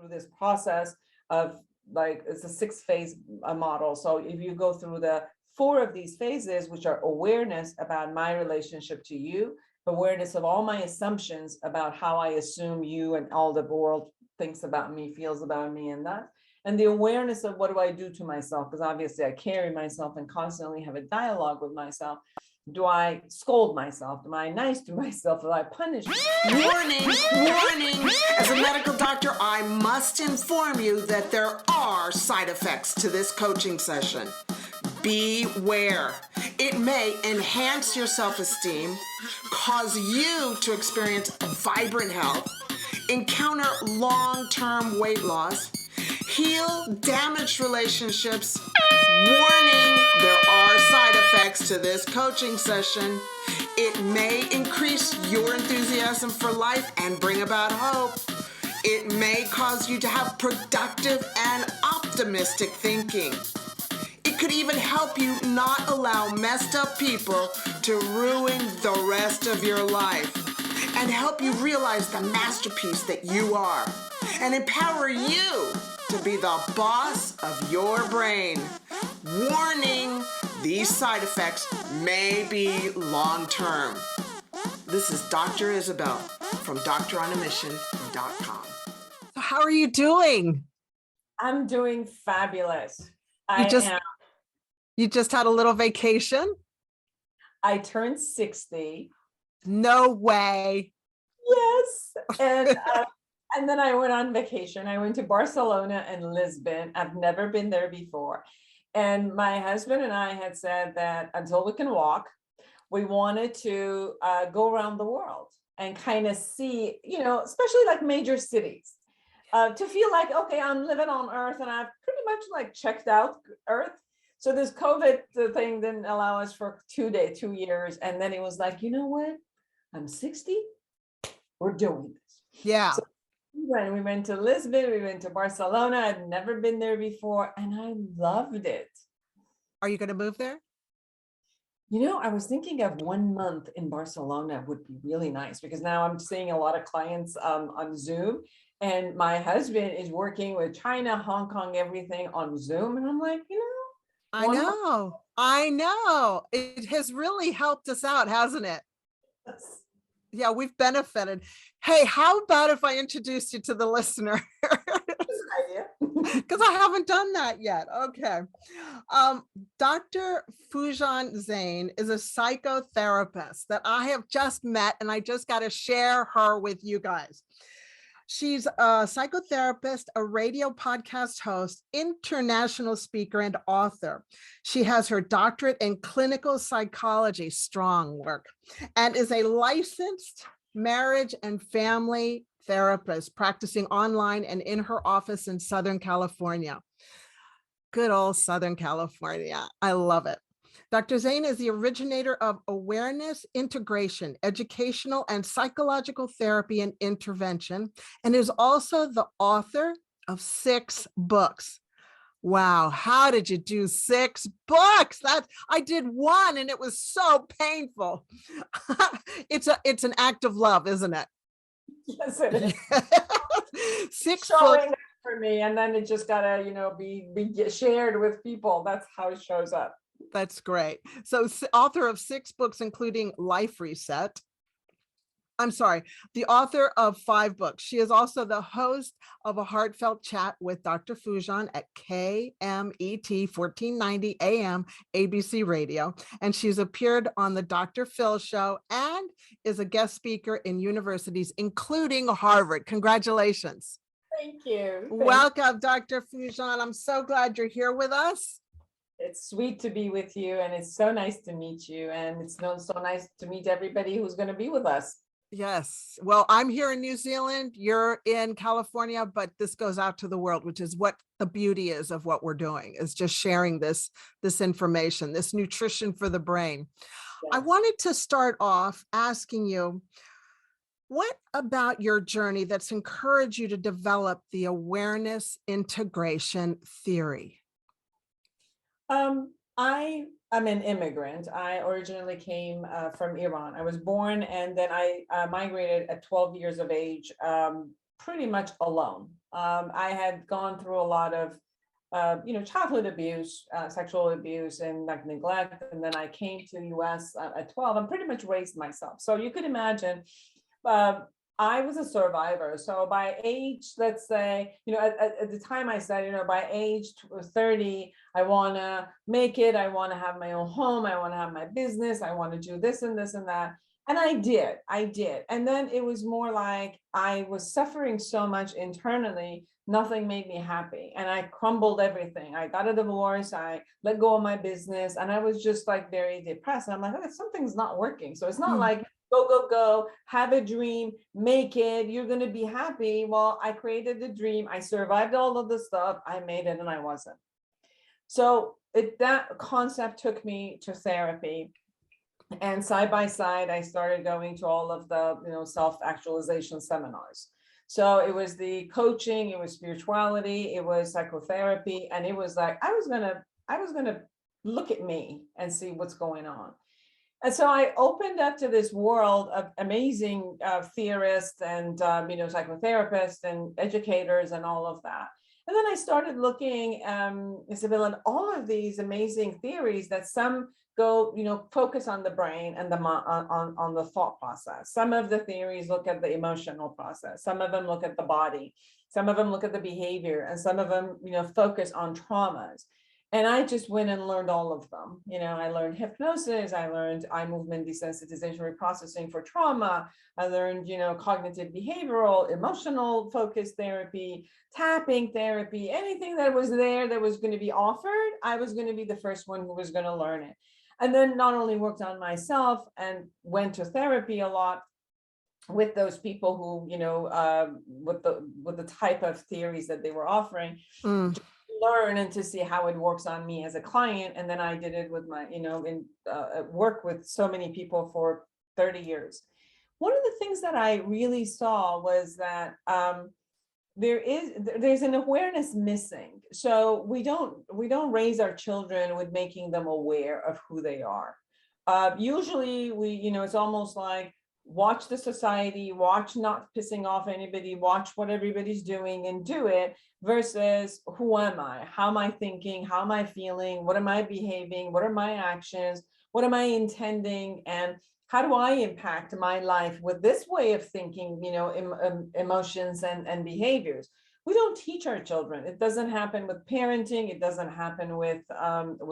through this process of, like, it's a 6-phase model. So if you go through the 4 of these phases, which are awareness about my relationship to you, awareness of all my assumptions about how I assume you and all the world thinks about me, feels about me, and that, and the awareness of what do I do to myself, because obviously I carry myself and constantly have a dialogue with myself. Do I scold myself? Am I nice to myself? Do I punish myself? Warning, warning. As a medical doctor, I must inform you that there are side effects to this coaching session. Beware. It may enhance your self-esteem, cause you to experience vibrant health, encounter long-term weight loss, heal damaged relationships. Warning, there are side effects to this coaching session. It may increase your enthusiasm for life and bring about hope. It may cause you to have productive and optimistic thinking. It could even help you not allow messed up people to ruin the rest of your life, and help you realize the masterpiece that you are, and empower you to be the boss of your brain. Warning, these side effects may be long-term. This is Dr. Isabel from Doctoronamission.com. How are you doing? I'm doing fabulous. You just had a little vacation? I turned 60. No way. Yes. And then I went on vacation. I went to Barcelona and Lisbon. I've never been there before. And my husband and I had said that until we can walk, we wanted to go around the world and kind of see, especially like major cities, to feel like, okay, I'm living on Earth and I've pretty much like checked out Earth. So this COVID thing didn't allow us for 2 years. And then it was like, you know what? I'm 60. We're doing this. Yeah. So we went to Lisbon, we went to Barcelona. I'd never been there before, and I loved it. Are you going to move there? I was thinking of 1 month in Barcelona would be really nice, because now I'm seeing a lot of clients on Zoom, and my husband is working with China, Hong Kong, everything on Zoom. And I'm like, I know. It has really helped us out, hasn't it? Yes. Yeah, we've benefited. Hey, how about if I introduce you to the listener? Because I haven't done that yet. Okay. Dr. Foojans Journey is a psychotherapist that I have just met, and I just got to share her with you guys. She's a psychotherapist, a radio podcast host, international speaker, and author. She has her doctorate in clinical psychology, strong work, and is a licensed marriage and family therapist practicing online and in her office in Southern California. Good old Southern California. I love it. Dr. Zeine is the originator of awareness, integration, educational and psychological therapy and intervention, and is also the author of 6 books. Wow, how did you do 6 books? I did 1 and it was so painful. It's an act of love, isn't it? Yes, it is. 6 showing books up for me, and then it just gotta, be shared with people. That's how it shows up. That's great. So author of 6 books, including Life Reset. I'm sorry, the author of 5 books. She is also the host of A Heartfelt Chat with Dr. Foojan at 𝐾𝐸𝐻 1490 AM ABC Radio. And she's appeared on the Dr. Phil Show and is a guest speaker in universities, including Harvard. Congratulations. Thank you. Welcome, Dr. Foojan. I'm so glad you're here with us. It's sweet to be with you, and it's so nice to meet you, and it's so nice to meet everybody who's going to be with us. Yes. Well, I'm here in New Zealand, you're in California, but this goes out to the world, which is what the beauty is of what we're doing, is just sharing this information, this nutrition for the brain. Yes. I wanted to start off asking you, what about your journey that's encouraged you to develop the awareness integration theory? I'm an immigrant. I originally came from Iran. I was born, and then I migrated at 12 years of age, pretty much alone. I had gone through a lot of childhood abuse, sexual abuse, and like neglect. And then I came to the US at 12 and pretty much raised myself. So you could imagine, I was a survivor. So by age, let's say, at the time I said, by age 30, I want to make it. I want to have my own home. I want to have my business. I want to do this and this and that. And I did. And then it was more like I was suffering so much internally, nothing made me happy. And I crumbled everything. I got a divorce. I let go of my business. And I was just like very depressed. And I'm like, oh, something's not working. So it's not like go, have a dream, make it, you're going to be happy. Well, I created the dream. I survived all of the stuff. I made it and I wasn't. So that concept took me to therapy. And side by side, I started going to all of the, self-actualization seminars. So it was the coaching, it was spirituality, it was psychotherapy. And it was like, I was gonna look at me and see what's going on. And so I opened up to this world of amazing theorists and, psychotherapists and educators and all of that. And then I started looking, Isabel, at all of these amazing theories that some go, focus on the brain and on the thought process. Some of the theories look at the emotional process. Some of them look at the body. Some of them look at the behavior, and some of them, focus on traumas. And I just went and learned all of them. I learned hypnosis, I learned eye movement desensitization reprocessing for trauma. I learned, cognitive behavioral, emotional focused therapy, tapping therapy, anything that was there that was going to be offered, I was going to be the first one who was going to learn it. And then not only worked on myself and went to therapy a lot with those people who, with the type of theories that they were offering, learn and to see how it works on me as a client. And then I did it with my, work with so many people for 30 years. One of the things that I really saw was that there's an awareness missing. So we don't raise our children with making them aware of who they are. Usually it's almost like, watch the society, watch not pissing off anybody, watch what everybody's doing and do it, versus who am I? How am I thinking? How am I feeling? What am I behaving? What are my actions? What am I intending? And how do I impact my life with this way of thinking, emotions and behaviors? We don't teach our children. It doesn't happen with parenting. It doesn't happen with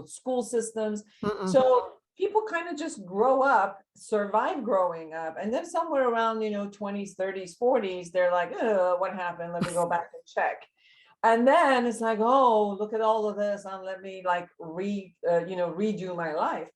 school systems. So people kind of just grow up, survive growing up, and then somewhere around 20s, 30s, 40s, they're like, oh, what happened? Let me go back and check. And then it's like, oh, look at all of this, and let me like redo my life.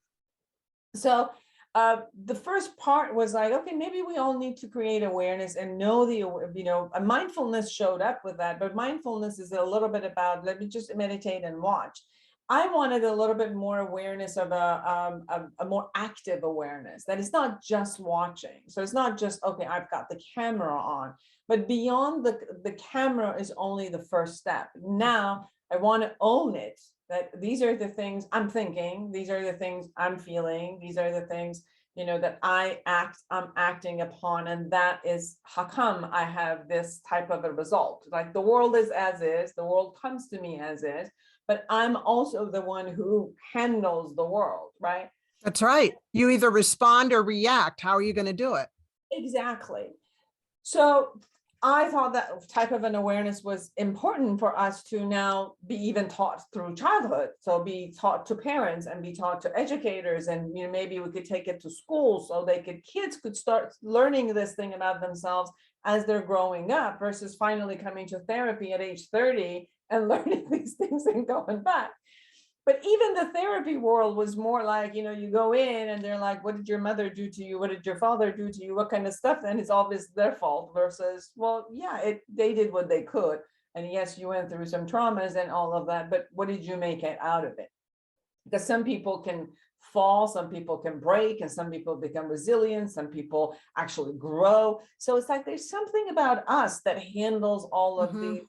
So the first part was like, okay, maybe we all need to create awareness and know mindfulness showed up with that, but mindfulness is a little bit about, let me just meditate and watch. I wanted a little bit more awareness of a more active awareness, that it's not just watching. So it's not just, okay, I've got the camera on, but beyond the camera is only the first step. Now I want to own it, that these are the things I'm thinking, these are the things I'm feeling, these are the things, that I'm acting upon. And that is how come I have this type of a result. Like the world is as is, the world comes to me as is, but I'm also the one who handles the world, right? That's right. You either respond or react. How are you going to do it? Exactly. So I thought that type of an awareness was important for us to now be even taught through childhood. So be taught to parents and be taught to educators, and maybe we could take it to school so kids could start learning this thing about themselves as they're growing up, versus finally coming to therapy at age 30 and learning these things and going back. But even the therapy world was more like, you go in and they're like, what did your mother do to you? What did your father do to you? What kind of stuff? And it's always their fault, versus, well, yeah, they did what they could. And yes, you went through some traumas and all of that, but what did you make it out of it? Because some people can fall, some people can break, and some people become resilient, some people actually grow. So it's like, there's something about us that handles all of the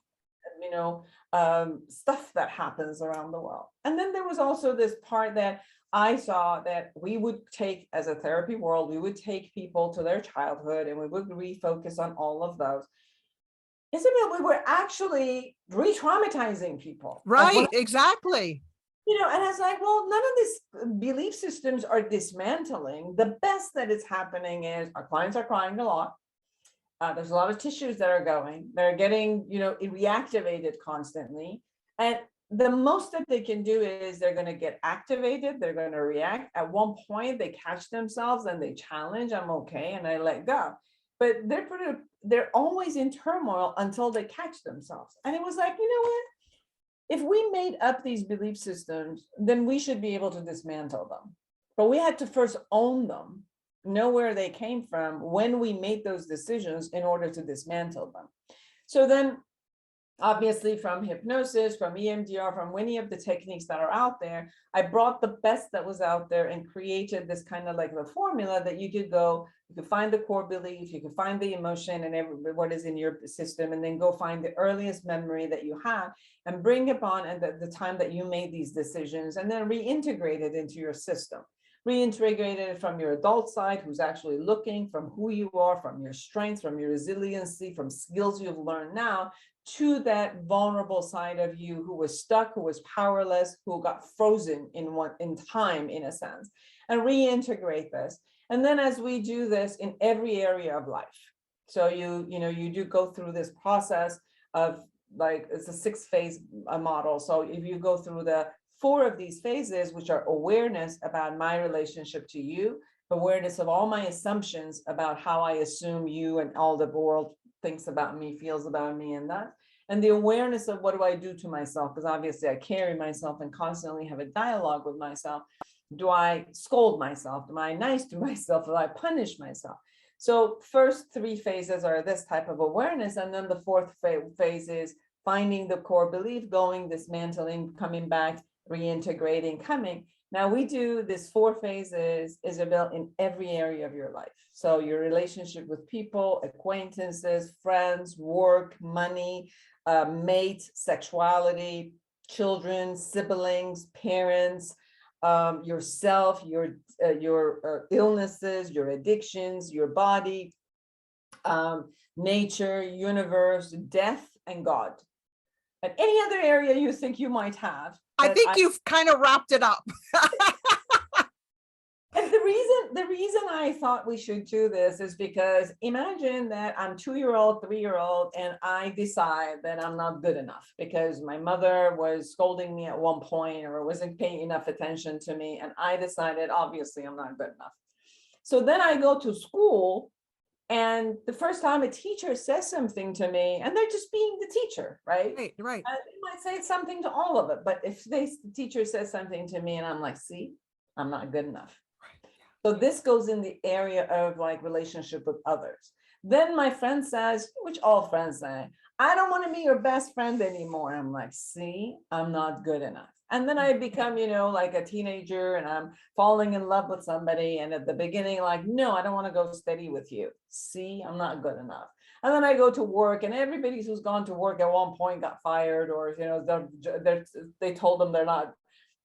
stuff that happens around the world. And then there was also this part that I saw that we would take, as a therapy world, we would take people to their childhood and we would refocus on all of those. Isabel, we were actually re-traumatizing people. Right, exactly. You know, and I was like, well, none of these belief systems are dismantling. The best that is happening is our clients are crying a lot. There's a lot of tissues that are going. They're getting, you know, reactivated constantly. And the most that they can do is they're going to get activated. They're going to react. At one point, they catch themselves and they challenge. I'm okay, and I let go. But they're always in turmoil until they catch themselves. And it was like, you know what? If we made up these belief systems, then we should be able to dismantle them. But we had to first own them, know where they came from when we made those decisions in order to dismantle them. So then, obviously, from hypnosis, from EMDR, from many of the techniques that are out there, I brought the best that was out there and created this kind of like the formula that you could find the core belief, you could find the emotion and what is in your system, and then go find the earliest memory that you have and bring upon and the time that you made these decisions, and then reintegrate it into your system. Reintegrate it from your adult side, who's actually looking, from who you are, from your strengths, from your resiliency, from skills you've learned now, to that vulnerable side of you who was stuck, who was powerless, who got frozen in time, in a sense, and reintegrate this. And then as we do this in every area of life, so you do go through this process of, like, it's a 6-phase model. So if you go through the 4 of these phases, which are awareness about my relationship to you, awareness of all my assumptions about how I assume you and all the world thinks about me, feels about me, and the awareness of what do I do to myself, because obviously I carry myself and constantly have a dialogue with myself. Do I scold myself? Am I nice to myself? Do I punish myself? So first 3 phases are this type of awareness, and then the 4th phase is finding the core belief, going, dismantling, coming back, reintegrating, coming. Now we do this 4 phases, Isabel, in every area of your life. So your relationship with people, acquaintances, friends, work, money, mate, sexuality, children, siblings, parents, yourself, your illnesses, your addictions, your body, nature, universe, death, and God. And any other area you think you might have. I think you've kind of wrapped it up. And the reason I thought we should do this is because imagine that I'm 2-year-old, 3-year-old, and I decide that I'm not good enough because my mother was scolding me at one point or wasn't paying enough attention to me. And I decided, obviously, I'm not good enough. So then I go to school, and the first time a teacher says something to me, and they're just being the teacher, right? Right. They might say something to all of it, but if the teacher says something to me and I'm like, see, I'm not good enough. So this goes in the area of like relationship with others. Then my friend says, which all friends say, I don't want to be your best friend anymore. I'm like, see, I'm not good enough. And then I become, like a teenager, and I'm falling in love with somebody. And at the beginning, like, no, I don't want to go steady with you. See, I'm not good enough. And then I go to work, and everybody who's gone to work at one point got fired, or, they told them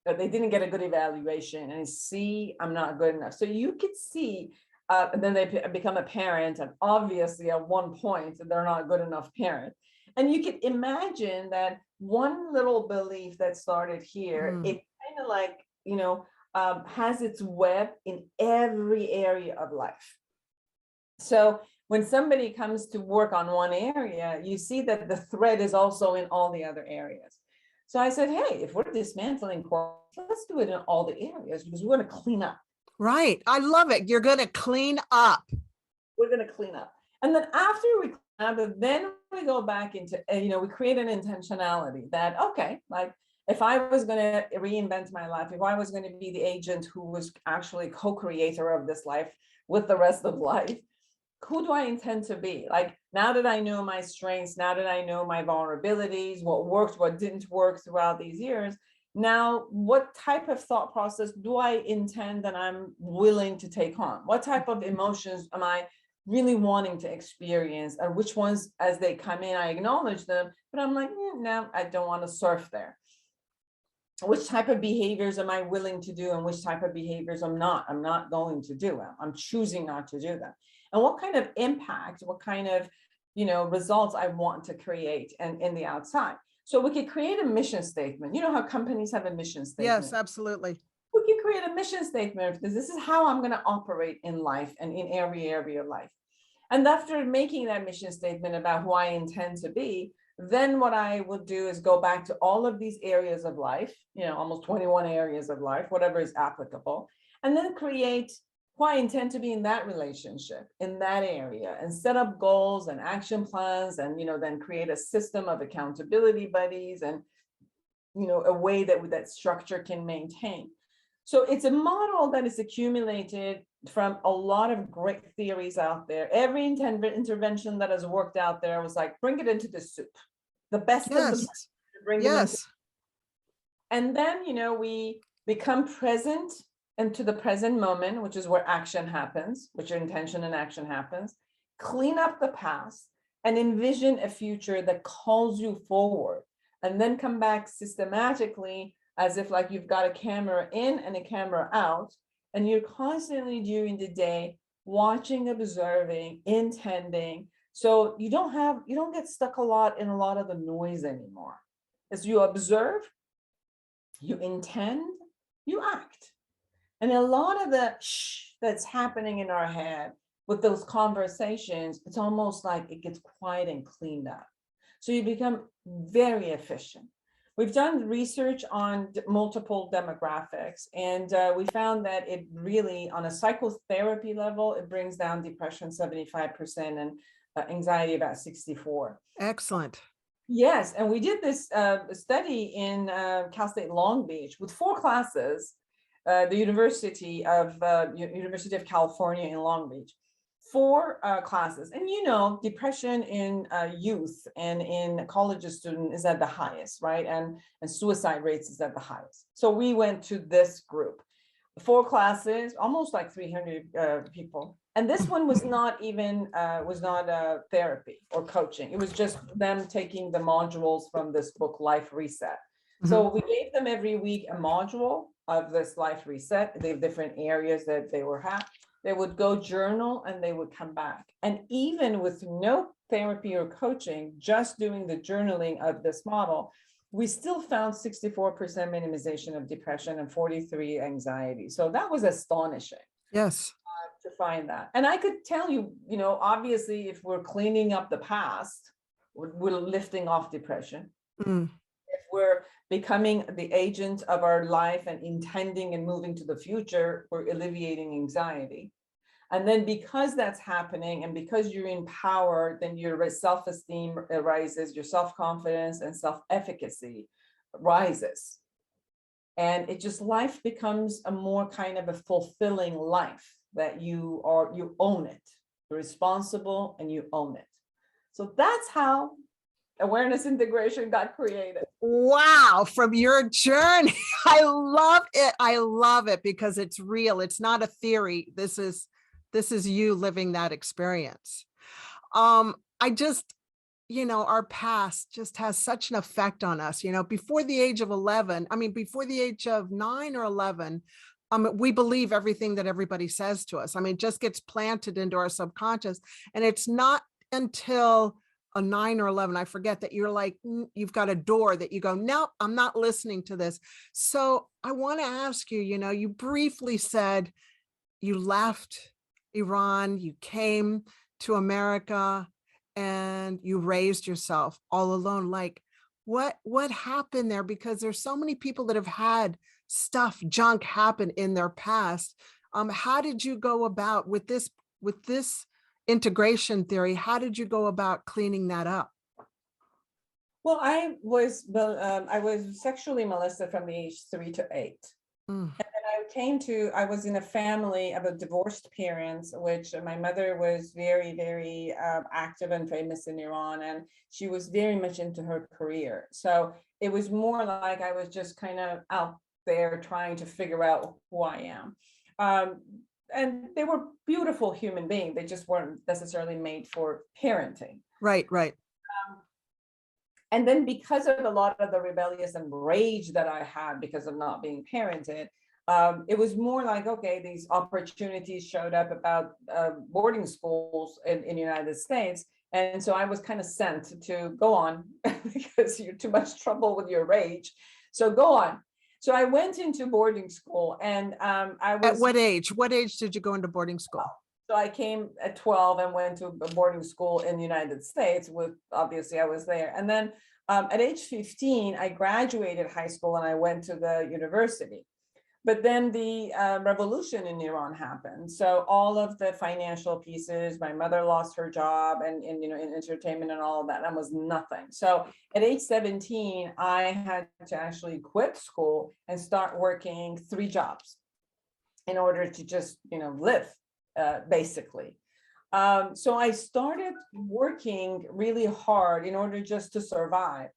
they didn't get a good evaluation, and see, I'm not good enough. So you could see, and then they become a parent, and obviously at one point they're not good enough parent. And you could imagine that one little belief that started here, it kind of like, has its web in every area of life. So when somebody comes to work on one area, you see that the thread is also in all the other areas. So I said, hey, if we're dismantling core, let's do it in all the areas because we want to clean up. Right. I love it. You're going to clean up. We're going to clean up. And then after we clean up, then we go back into, we create an intentionality that, okay, like if I was going to reinvent my life, if I was going to be the agent who was actually co-creator of this life with the rest of life, who do I intend to be? Like, now that I know my strengths, now that I know my vulnerabilities, what worked, what didn't work throughout these years, now what type of thought process do I intend that I'm willing to take on? What type of emotions am I really wanting to experience? And which ones, as they come in, I acknowledge them, but I'm like, no, I don't want to surf there. Which type of behaviors am I willing to do, and which type of behaviors I'm not going to do. I'm choosing not to do them. And what kind of impact, what kind of results I want to create and in the outside. So we could create a mission statement. You know how companies have a mission statement? Yes, absolutely. We can create a mission statement. This is how I'm going to operate in life and in every area of life. And after making that mission statement about who I intend to be, then what I will do is go back to all of these areas of life, almost 21 areas of life, whatever is applicable, and then create who I intend to be in that relationship, in that area, and set up goals and action plans, and then create a system of accountability buddies, and a way that structure can maintain. So it's a model that is accumulated from a lot of great theories out there. Every intervention that has worked out there was like, bring it into the soup, the best of the best, bring it into. And then, we become present into the present moment, which is where action happens, which your intention and action happens, clean up the past and envision a future that calls you forward, and then come back systematically as if like you've got a camera in and a camera out, and you're constantly during the day watching, observing, intending. So you don't get stuck a lot in a lot of the noise anymore. As you observe, you intend, you act. And a lot of the that's happening in our head with those conversations, it's almost like it gets quiet and cleaned up. So you become very efficient. We've done research on multiple demographics, and we found that it really, on a psychotherapy level, it brings down depression 75% and anxiety about 64%. Excellent. Yes, and we did this study in Cal State Long Beach with 4 classes, the University of California in Long Beach. 4 classes, and depression in youth and in college student is at the highest, right? And suicide rates is at the highest. So we went to this group, 4 classes, almost like 300 people. And this one was not even therapy or coaching. It was just them taking the modules from this book, Life Reset. So we gave them every week a module of this Life Reset, the different areas that they were at. They would go journal and they would come back. And even with no therapy or coaching, just doing the journaling of this model, we still found 64% minimization of depression and 43% anxiety. So that was astonishing. Yes. To find that. And I could tell you, obviously, if we're cleaning up the past, we're lifting off depression. If we're becoming the agent of our life and intending and moving to the future, we're alleviating anxiety. And then because that's happening and because you're in power, then your self-esteem rises, your self-confidence and self-efficacy rises. And life becomes a more kind of a fulfilling life that you own it. You're responsible and you own it. So that's how awareness integration got created. Wow, from your journey. I love it. I love it because it's real. It's not a theory. This is you living that experience. I just, our past just has such an effect on us, before the age of 11, before the age of 9 or 11, we believe everything that everybody says to us. It just gets planted into our subconscious. And it's not until a 9 or 11, I forget, that you're like, you've got a door that you go, no, I'm not listening to this. So I want to ask you, you briefly said you left Iran, you came to America and you raised yourself all alone. Like what happened there? Because there's so many people that have had junk happen in their past. How did you go about with this integration theory? How did you go about cleaning that up? Well, I was sexually molested from the age 3 to 8. And then I was in a family of a divorced parents, which my mother was very, very active and famous in Iran, and she was very much into her career. So it was more like I was just kind of out there trying to figure out who I am. And they were beautiful human beings. They just weren't necessarily made for parenting. Right. And then because of a lot of the rebellious and rage that I had because of not being parented, it was more like, okay, these opportunities showed up about boarding schools in the United States. And so I was kind of sent to go on because you're too much trouble with your rage. So go on. So I went into boarding school, and I was. At what age? What age did you go into boarding school? So I came at 12 and went to a boarding school in the United States with, obviously I was there. And then at age 15, I graduated high school and I went to the university. But then the revolution in Iran happened. So all of the financial pieces, my mother lost her job and you know, in entertainment and all of that, and was nothing. So at age 17, I had to actually quit school and start working 3 jobs in order to just, you know, live, basically. So I started working really hard in order just to survive,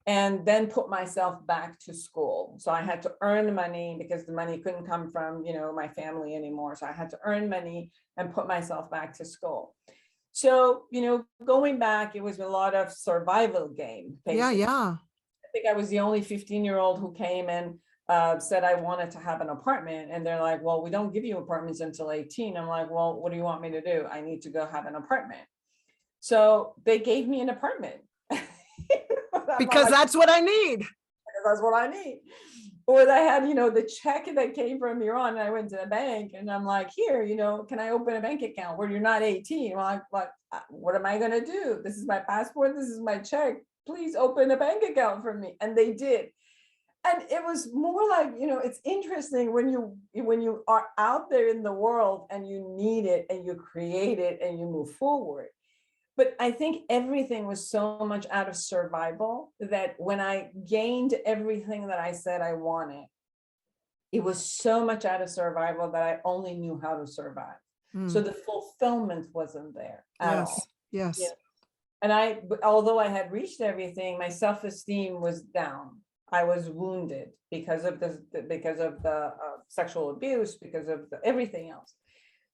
and then put myself back to school. So I had to earn money because the money couldn't come from, you know, my family anymore. So I had to earn money and put myself back to school. So, you know, going back, it was a lot of survival game. Basically. Yeah. I think I was the only 15-year-old who came and said I wanted to have an apartment. And they're like, well, we don't give you apartments until 18. I'm like, well, what do you want me to do? I need to go have an apartment. So they gave me an apartment. Because like, that's what I need. That's what I need. Or I had, you know, the check that came from Iran, and I went to the bank and I'm like, here, you know, can I open a bank account where you're not 18? Well, like, what am I going to do? This is my passport. This is my check. Please open a bank account for me. And they did. And it was more like, you know, it's interesting when you are out there in the world and you need it and you create it and you move forward. But I think everything was so much out of survival that when I gained everything that I said I wanted, it was so much out of survival that I only knew how to survive. So the fulfillment wasn't there at all. Yes. Yeah. And although I had reached everything, my self-esteem was down. I was wounded because of the sexual abuse, because of everything else.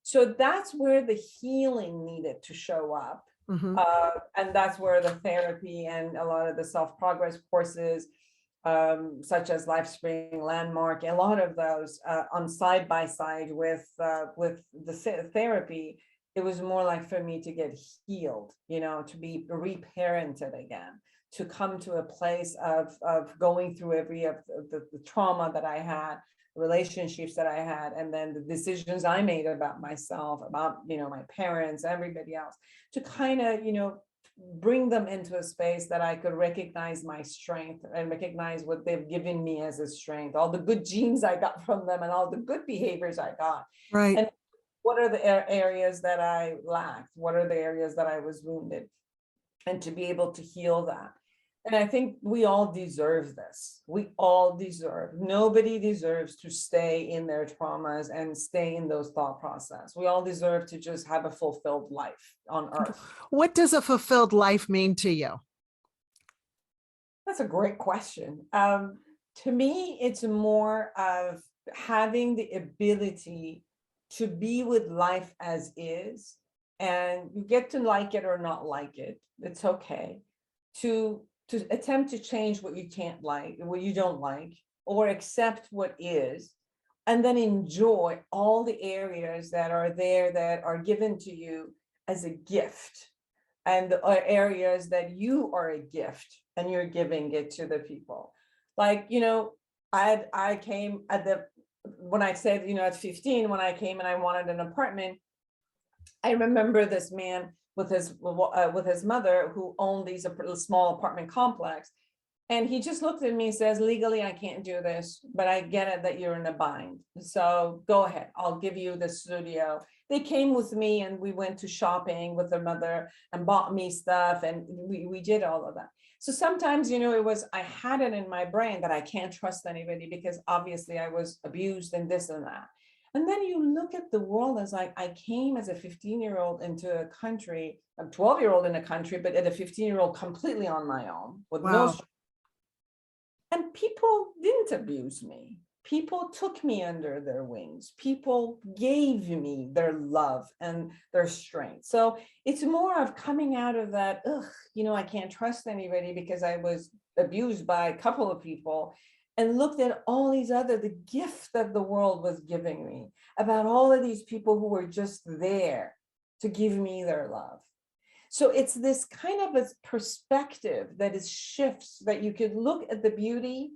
So that's where the healing needed to show up. And that's where the therapy and a lot of the self-progress courses, such as LifeSpring, Landmark, a lot of those on side by side with the therapy, it was more like for me to get healed, you know, to be reparented again, to come to a place of going through every of the trauma that I had, relationships that I had, and then the decisions I made about myself, about, you know, my parents, everybody else, to kind of, you know, bring them into a space that I could recognize my strength and recognize what they've given me as a strength, all the good genes I got from them and all the good behaviors I got. Right. And what are the areas that I lacked? What are the areas that I was wounded? And to be able to heal that. And I think we all deserve this. We all deserve. Nobody deserves to stay in their traumas and stay in those thought process. We all deserve to just have a fulfilled life on earth. What does a fulfilled life mean to you? That's a great question. To me, it's more of having the ability to be with life as is, and you get to like it or not like it. It's okay. To attempt to change what you can't like, what you don't like, or accept what is, and then enjoy all the areas that are there that are given to you as a gift, and the areas that you are a gift and you're giving it to the people. Like, you know, I came when I said, you know, at 15, when I came and I wanted an apartment, I remember this man with his mother who owned these small apartment complex. And he just looked at me and says, legally, I can't do this, but I get it that you're in a bind. So go ahead, I'll give you the studio. They came with me and we went to shopping with their mother and bought me stuff. And we did all of that. So sometimes, you know, I had it in my brain that I can't trust anybody because obviously I was abused and this and that. And then you look at the world as like, I came as a 15-year-old into a country, a 12-year-old in a country, but at a 15-year-old completely on my own with no. And people didn't abuse me. People took me under their wings. People gave me their love and their strength. So it's more of coming out of that, you know, I can't trust anybody because I was abused by a couple of people, and looked at all these the gift that the world was giving me, about all of these people who were just there to give me their love. So it's this kind of a perspective that is shifts, that you could look at the beauty,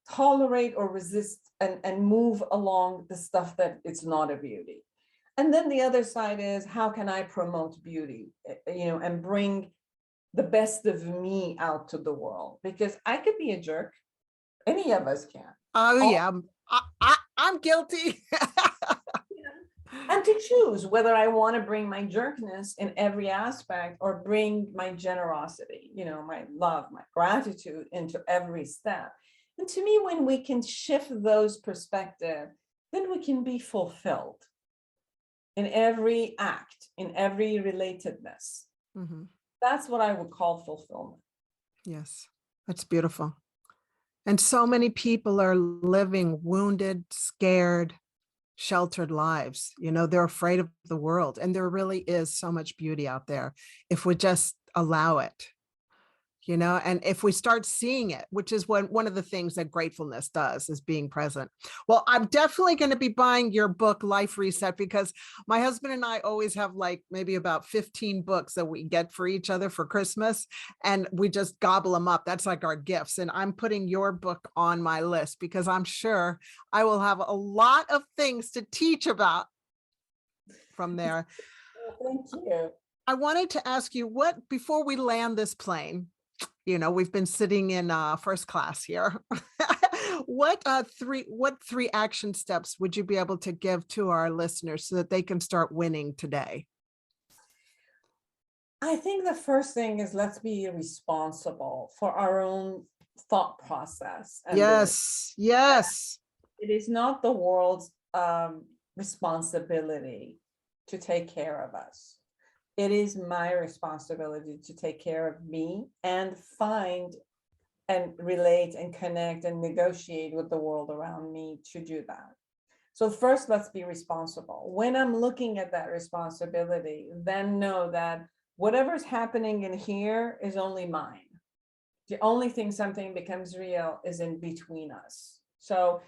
tolerate or resist, and move along the stuff that it's not a beauty. And then the other side is, how can I promote beauty, and bring the best of me out to the world? Because I could be a jerk. Any of us can. Oh yeah, I'm guilty. And to choose whether I want to bring my jerkness in every aspect or bring my generosity, my love, my gratitude into every step. And to me, when we can shift those perspectives, then we can be fulfilled in every act, in every relatedness. Mhm. That's what I would call fulfillment. Yes, that's beautiful. And so many people are living wounded, scared, sheltered lives. They're afraid of the world. And there really is so much beauty out there if we just allow it. And if we start seeing it, which is one of the things that gratefulness does, is being present. Well, I'm definitely going to be buying your book, Life Reset, because my husband and I always have like maybe about 15 books that we get for each other for Christmas, and we just gobble them up. That's like our gifts. And I'm putting your book on my list because I'm sure I will have a lot of things to teach about from there. Thank you. I wanted to ask you, before we land this plane, we've been sitting in first class here. What three action steps would you be able to give to our listeners so that they can start winning today? I think the first thing is, let's be responsible for our own thought process. Yes. It is not the world's responsibility to take care of us. It is my responsibility to take care of me and find and relate and connect and negotiate with the world around me to do that. So first, let's be responsible. When I'm looking at that responsibility, then know that whatever's happening in here is only mine. The only thing something becomes real is in between us. So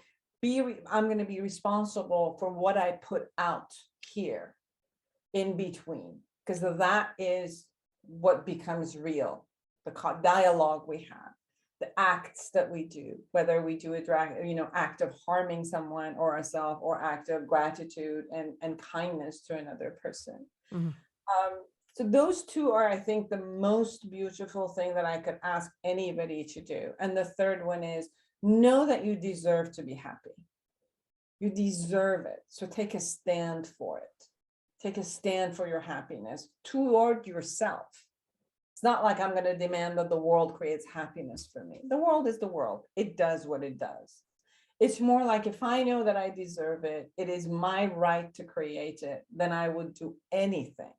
I'm going to be responsible for what I put out here in between, because that is what becomes real. The dialogue we have, the acts that we do, whether we do act of harming someone or ourselves, or act of gratitude and kindness to another person. Mhm. So those two are, I think, the most beautiful thing that I could ask anybody to do. And the third one is, know that you deserve to be happy. You deserve it. So take a stand for it. Take a stand for your happiness toward yourself. It's not like I'm going to demand that the world creates happiness for me. The world is the world. It does what it does. It's more like, if I know that I deserve it, it is my right to create it, then I would do anything.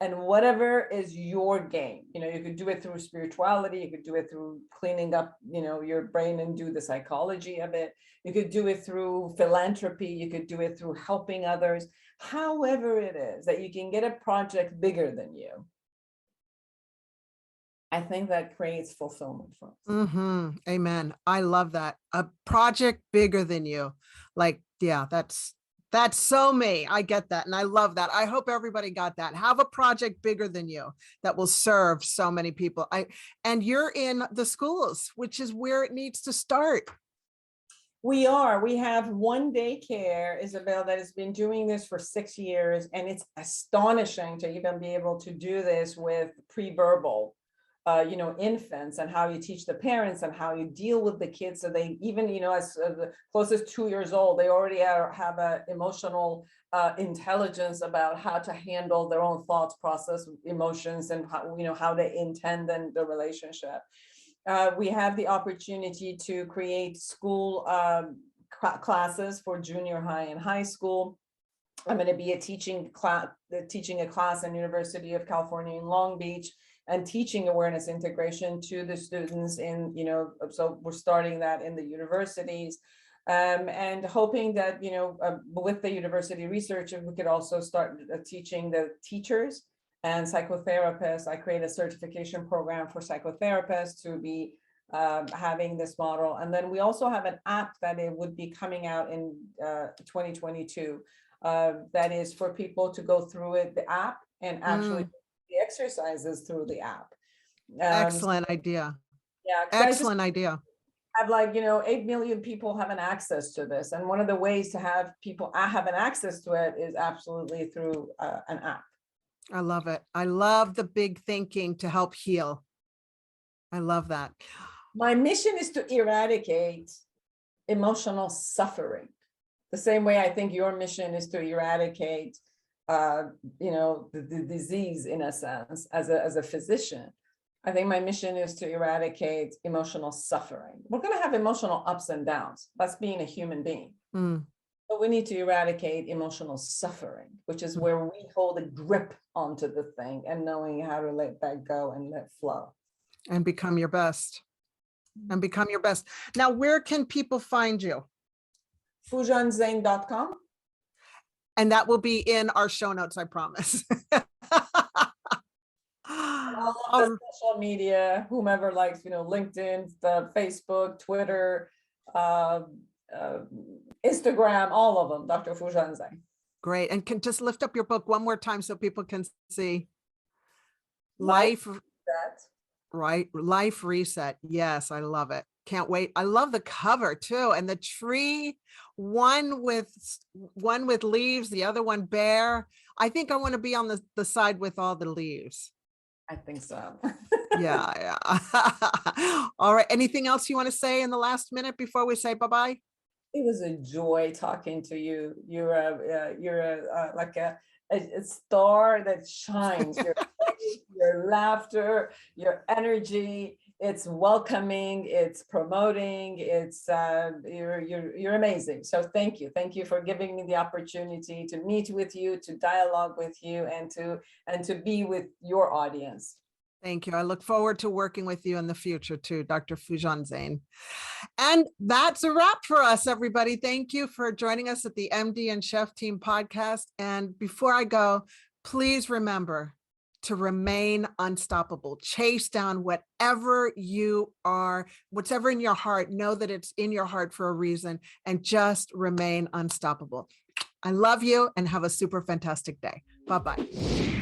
And whatever is your game, you could do it through spirituality, you could do it through cleaning up, your brain and do the psychology of it. You could do it through philanthropy, you could do it through helping others. However it is that you can get a project bigger than you, I think that creates fulfillment for us. Mm-hmm. Amen. I love that. A project bigger than you. Like, yeah, that's so me. I get that. And I love that. I hope everybody got that. Have a project bigger than you that will serve so many people. And you're in the schools, which is where it needs to start. We have one daycare, Isabel, that has been doing this for 6 years. And it's astonishing to even be able to do this with pre-verbal, infants, and how you teach the parents and how you deal with the kids. So they even, as close as 2 years old, they already have an emotional intelligence about how to handle their own thoughts, process emotions, and how they intend in the relationship. We have the opportunity to create school classes for junior high and high school. I'm going to be teaching a class in University of California in Long Beach, and teaching awareness integration to the students so we're starting that in the universities, and hoping that, with the university research, we could also start teaching the teachers and psychotherapists. I create a certification program for psychotherapists to be having this model. And then we also have an app that it would be coming out in 2022 that is for people to go through the app and actually the exercises through the app. Excellent idea. Yeah, 'cause I just Excellent idea. have, like, 8 million people having access to this. And one of the ways to have people having access to it is absolutely through an app. I love it. I love the big thinking to help heal. I love that. My mission is to eradicate emotional suffering. The same way I think your mission is to eradicate, the disease, in a sense, as a physician. I think my mission is to eradicate emotional suffering. We're going to have emotional ups and downs. That's being a human being. Mm. But we need to eradicate emotional suffering, which is where we hold a grip onto the thing and knowing how to let that go and let flow. And become your best. And become your best. Now, where can people find you? FoojansJourney.com. And that will be in our show notes, I promise. All of the social media, whomever likes, LinkedIn, the Facebook, Twitter, Instagram, all of them, Dr. Foojan Zeine. Great. And can just lift up your book one more time so people can see. Life Life Reset. Yes, I love it. Can't wait. I love the cover too. And the tree, one with leaves, the other one bare. I think I want to be on the side with all the leaves. I think so. Yeah. All right. Anything else you want to say in the last minute before we say bye-bye? It was a joy talking to you. You're like a star that shines. Your laughter, your energy. It's welcoming. It's promoting. It's you're amazing. So thank you for giving me the opportunity to meet with you, to dialogue with you, and to be with your audience. Thank you. I look forward to working with you in the future too, Dr. Foojan Zeine. And that's a wrap for us, everybody. Thank you for joining us at the MD and Chef Team podcast. And before I go, please remember to remain unstoppable. Chase down whatever you are, whatever in your heart, know that it's in your heart for a reason, and just remain unstoppable. I love you and have a super fantastic day. Bye-bye.